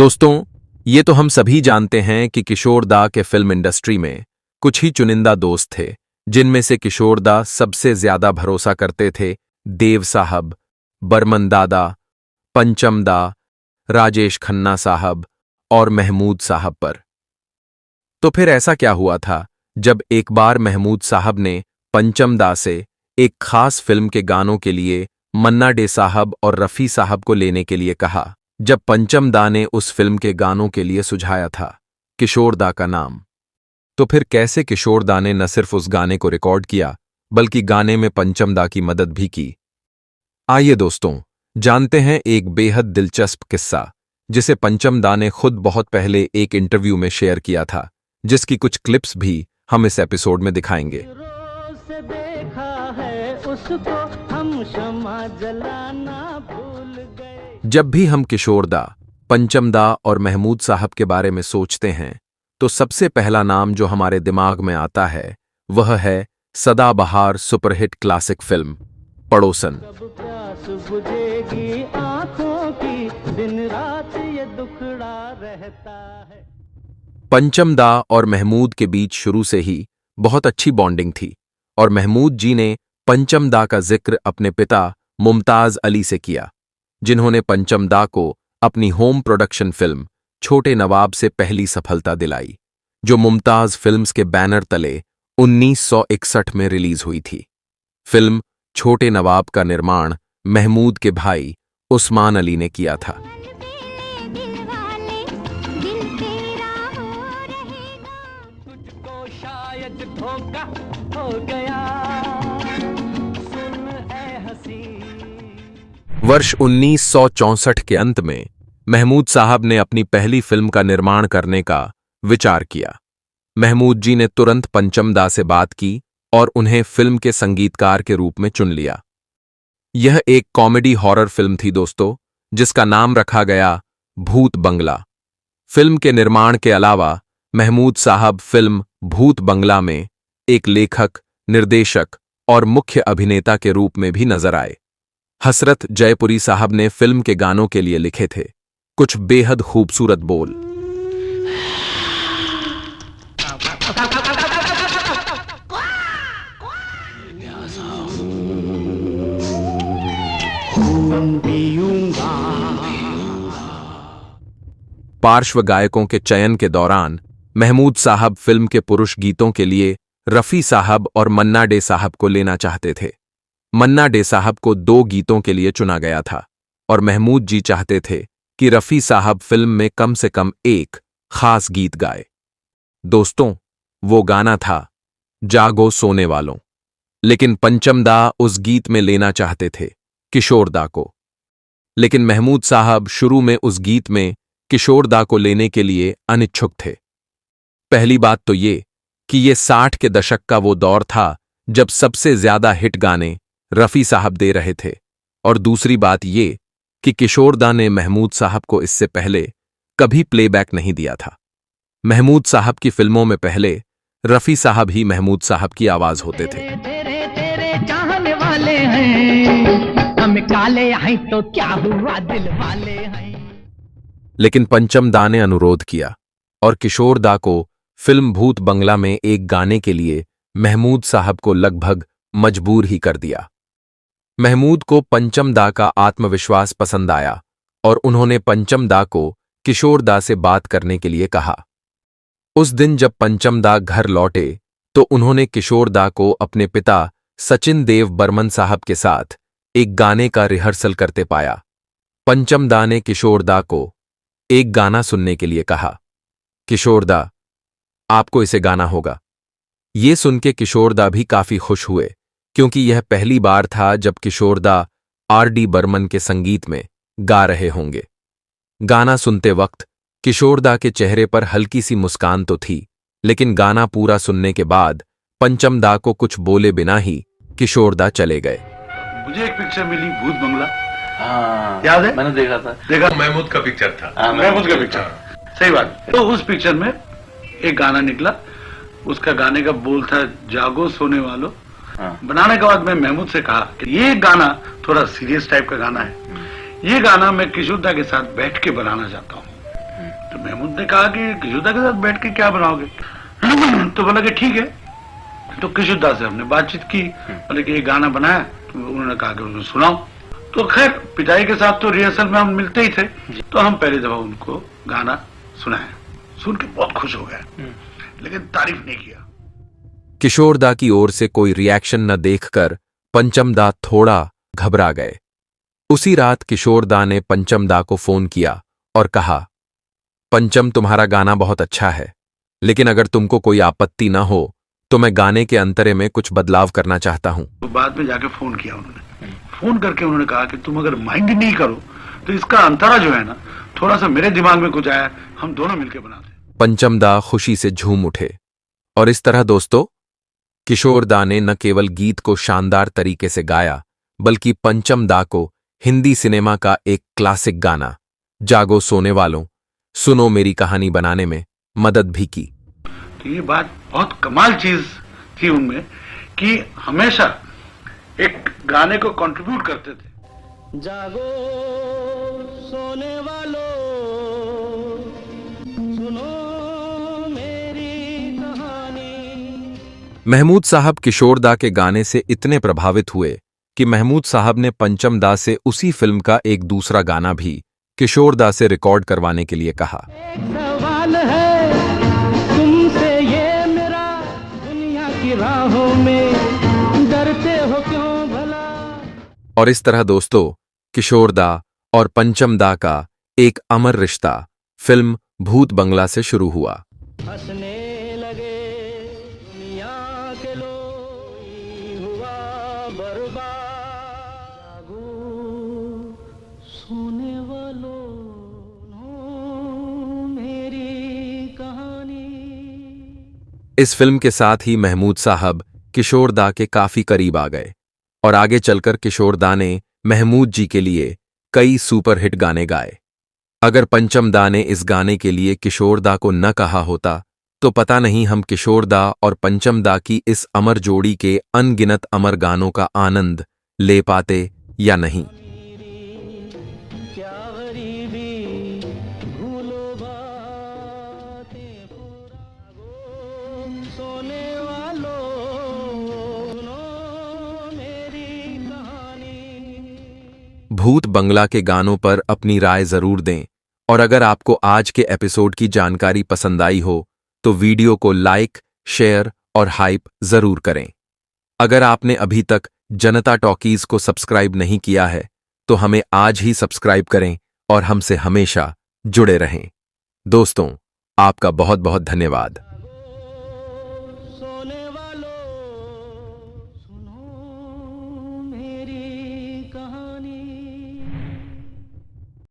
दोस्तों, ये तो हम सभी जानते हैं कि किशोर दा के फिल्म इंडस्ट्री में कुछ ही चुनिंदा दोस्त थे, जिनमें से किशोर दा सबसे ज्यादा भरोसा करते थे देव साहब, बर्मन दादा, पंचम दा, राजेश खन्ना साहब और महमूद साहब पर। तो फिर ऐसा क्या हुआ था जब एक बार महमूद साहब ने पंचम दा से एक खास फिल्म के गानों के लिए मन्ना डे साहब और रफी साहब को लेने के लिए कहा। जब पंचम दा ने उस फिल्म के गानों के लिए सुझाया था किशोर दा का नाम, तो फिर कैसे किशोर दा ने न सिर्फ उस गाने को रिकॉर्ड किया बल्कि गाने में पंचम दा की मदद भी की। आइए दोस्तों, जानते हैं एक बेहद दिलचस्प किस्सा जिसे पंचम दा ने खुद बहुत पहले एक इंटरव्यू में शेयर किया था, जिसकी कुछ क्लिप्स भी हम इस एपिसोड में दिखाएंगे। जब भी हम किशोर दा, पंचम दा और महमूद साहब के बारे में सोचते हैं तो सबसे पहला नाम जो हमारे दिमाग में आता है वह है सदाबहार सुपरहिट क्लासिक फिल्म पड़ोसन। पंचम दा और महमूद के बीच शुरू से ही बहुत अच्छी बॉन्डिंग थी और महमूद जी ने पंचम दा का जिक्र अपने पिता मुमताज अली से किया, जिन्होंने पंचम दा को अपनी होम प्रोडक्शन फिल्म छोटे नवाब से पहली सफलता दिलाई, जो मुमताज फिल्म्स के बैनर तले 1961 में रिलीज हुई थी। फिल्म छोटे नवाब का निर्माण महमूद के भाई उस्मान अली ने किया था। वर्ष 1964 के अंत में महमूद साहब ने अपनी पहली फिल्म का निर्माण करने का विचार किया। महमूद जी ने तुरंत पंचम दा से बात की और उन्हें फिल्म के संगीतकार के रूप में चुन लिया। यह एक कॉमेडी हॉरर फिल्म थी दोस्तों, जिसका नाम रखा गया भूत बंगला। फिल्म के निर्माण के अलावा महमूद साहब फिल्म भूत बंगला में एक लेखक, निर्देशक और मुख्य अभिनेता के रूप में भी नजर आए। हसरत जयपुरी साहब ने फिल्म के गानों के लिए लिखे थे कुछ बेहद खूबसूरत बोल। पार्श्व गायकों के चयन के दौरान महमूद साहब फिल्म के पुरुष गीतों के लिए रफी साहब और मन्ना डे साहब को लेना चाहते थे। मन्ना डे साहब को 2 गीतों के लिए चुना गया था और महमूद जी चाहते थे कि रफी साहब फिल्म में कम से कम एक खास गीत गाए। दोस्तों, वो गाना था जागो सोने वालों, लेकिन पंचम दा उस गीत में लेना चाहते थे किशोर दा को। लेकिन महमूद साहब शुरू में उस गीत में किशोर दा को लेने के लिए अनिच्छुक थे। पहली बात तो ये कि ये 60 के दशक का वो दौर था जब सबसे ज्यादा हिट गाने रफी साहब दे रहे थे, और दूसरी बात ये कि किशोर दा ने महमूद साहब को इससे पहले कभी प्लेबैक नहीं दिया था। महमूद साहब की फिल्मों में पहले रफी साहब ही महमूद साहब की आवाज होते थे। तेरे चाहने वाले हैं, हम काले हैं तो क्या हुआ दिल वाले हैं। लेकिन पंचम दा ने अनुरोध किया और किशोर दा को फिल्म भूत बंगला में एक गाने के लिए महमूद साहब को लगभग मजबूर ही कर दिया। महमूद को पंचम दा का आत्मविश्वास पसंद आया और उन्होंने पंचम दा को किशोर दा से बात करने के लिए कहा। उस दिन जब पंचम दा घर लौटे तो उन्होंने किशोर दा को अपने पिता सचिन देव बर्मन साहब के साथ एक गाने का रिहर्सल करते पाया। पंचम दा ने किशोर दा को एक गाना सुनने के लिए कहा। किशोर दा, आपको इसे गाना होगा। ये सुन के किशोर दा भी काफी खुश हुए, क्योंकि यह पहली बार था जब किशोर दा R.D. बर्मन के संगीत में गा रहे होंगे। गाना सुनते वक्त किशोर दा के चेहरे पर हल्की सी मुस्कान तो थी, लेकिन गाना पूरा सुनने के बाद पंचम दा को कुछ बोले बिना ही किशोर दा चले गए। मुझे एक पिक्चर मिली भूत बंगला, याद है? मैंने देखा महमूद का पिक्चर था। महमूद का पिक्चर, सही बात। तो उस पिक्चर में एक गाना निकला, उसका गाने का बोल था जागो सोने वालों। बनाने के बाद मैं महमूद से कहा कि ये गाना थोड़ा सीरियस टाइप का गाना है, ये गाना मैं किशोर दा के साथ बैठ के बनाना चाहता हूँ। महमूद ने कहा कि किशोरदा के साथ बैठ के क्या बनाओगे? तो बोला कि ठीक है। तो किशोरदा से हमने बातचीत की, बोले कि ये गाना बनाया, तो उन्होंने कहा कि उन्हें सुनाओ। तो खैर पिताई के साथ तो रिहर्सल में हम मिलते ही थे, तो हम पहली दफा उनको गाना सुनाया। सुन के बहुत खुश हो गए, लेकिन तारीफ नहीं किया। किशोरदा की ओर से कोई रिएक्शन न देखकर पंचमदा थोड़ा घबरा गए। उसी रात किशोरदा ने पंचमदा को फोन किया और कहा, पंचम, तुम्हारा गाना बहुत अच्छा है, लेकिन अगर तुमको कोई आपत्ति ना हो तो मैं गाने के अंतरे में कुछ बदलाव करना चाहता हूं। तो बाद में जाके फोन किया उन्होंने, फोन करके उन्होंने कहा कि तुम अगर माइंड नहीं करो तो इसका अंतरा जो है ना, थोड़ा सा मेरे दिमाग में कुछ आया, हम दोनों मिलकर बनाते। पंचमदा खुशी से झूम उठे। और इस तरह दोस्तों, किशोरदा ने न केवल गीत को शानदार तरीके से गाया, बल्कि पंचमदा को हिंदी सिनेमा का एक क्लासिक गाना जागो सोने वालों, सुनो मेरी कहानी बनाने में मदद भी की। तो ये बात बहुत कमाल चीज थी उनमें कि हमेशा एक गाने को कंट्रीब्यूट करते थे। जागो सोने वालों, सुनो मेरी कहानी। महमूद साहब किशोरदा के गाने से इतने प्रभावित हुए कि महमूद साहब ने पंचमदा से उसी फिल्म का एक दूसरा गाना भी किशोरदा से रिकॉर्ड करवाने के लिए कहा। एक सवाल है तुमसे ये मेरा, दुनिया की राहों में डरते हो क्यों भला। और इस तरह दोस्तों, किशोरदा और पंचमदा का एक अमर रिश्ता फिल्म भूत बंगला से शुरू हुआ। हंसने लगे दुनिया के लोग, हुआ बर्बाद। जागो सोने वालों, सुनो मेरी कहानी। इस फिल्म के साथ ही महमूद साहब किशोरदा के काफी करीब आ गए और आगे चलकर किशोरदा ने महमूद जी के लिए कई सुपरहिट गाने गाए। अगर पंचमदा ने इस गाने के लिए किशोरदा को न कहा होता तो पता नहीं हम किशोरदा और पंचमदा की इस अमर जोड़ी के अनगिनत अमर गानों का आनंद ले पाते या नहीं। क्या गरीबी भूलो बातें पुरागो, सोने वालों, सुनो मेरी कहानी। भूत बंगला के गानों पर अपनी राय जरूर दें, और अगर आपको आज के एपिसोड की जानकारी पसंद आई हो तो वीडियो को लाइक, शेयर और हाइप जरूर करें। अगर आपने अभी तक जनता टॉकीज को सब्सक्राइब नहीं किया है तो हमें आज ही सब्सक्राइब करें और हमसे हमेशा जुड़े रहें। दोस्तों, आपका बहुत बहुत धन्यवाद।